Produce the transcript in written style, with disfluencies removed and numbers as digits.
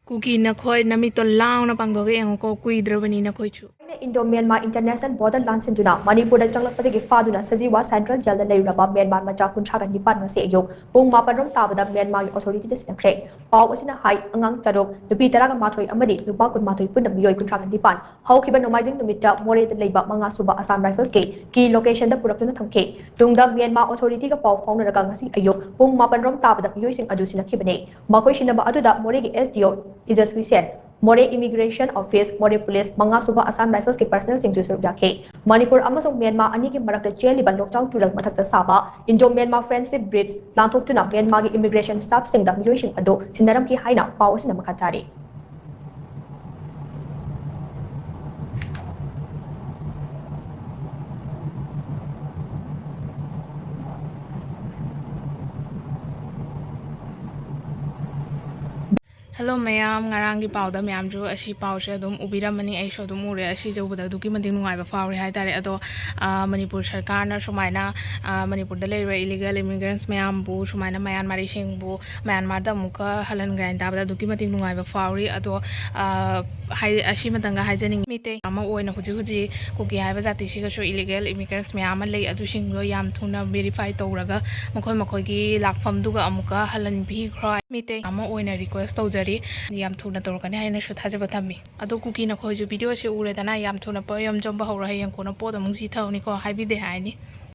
Kuki na khoi nami to lao na pangdoge ang ko kuidrobani na khoi chu. Indo-Myanmar International Border Lansinduna Manipur Changlapati Faduna Sajiwa Central Jail the Layraba Myanmar Macha Kunchagan Nipan Masi Ayok Pung Maparom Tabada Myanmar Authority Sinakre Paw Wasina Hai Angang Tarok Nupi Taraga Matoi Amadi Nupa Kun Matoi Pundam Yoy Kunchagan Nipan How Kiba Nomizing Numita More the Labor Manga Suba Assam Rifles K Key Location the Purakuna Tamke Tungda Myanmar Authority ka Paw Fauna Ragangasi Ayok Pung Maparom Tabada Yoy Sing Adusina Kibane Makoi Shinaba Aduda Moregi SDO is as we said More Immigration Office, More Police, Manga Suba Assam Rifles ke personnel sing susur yake. Manipur amasong Myanmar ani ke marakta jail liban lockdown tulang mathakta saba. Indo-Myanmar Friendship Bridge lantok tuna Myanmar ki immigration staff sing da miyoi sing ado sinaram ki haina paw sina makatari. Hello mayam ngarangi pawda mayam ju ashi pawse adum ubiramani ai sho dum ure ashi jobada duki mading nungai ba fawri hai tare ado manipur sarkar na sumaina manipur da leira illegal immigrants mayam bu sumaina myanmar sing bu myanmar da muka halan gain da duki mading nungai ba fawri ado hai ashi matanga haijening mite ama oina huji huji kuki hai ba jati shi ga sho illegal immigrants mayam lei adu sing lo yam thuna verify tawraga makoi makoi gi lakfam duga amuka halan bi khrai mite ama oina request tawjari yam thuna torkani haina shu thajaba thammi ado kuki na khoi ju video se ure dana yam thuna pa yam jomba hawra hayang kona poda mungsi thawni ko haibide haini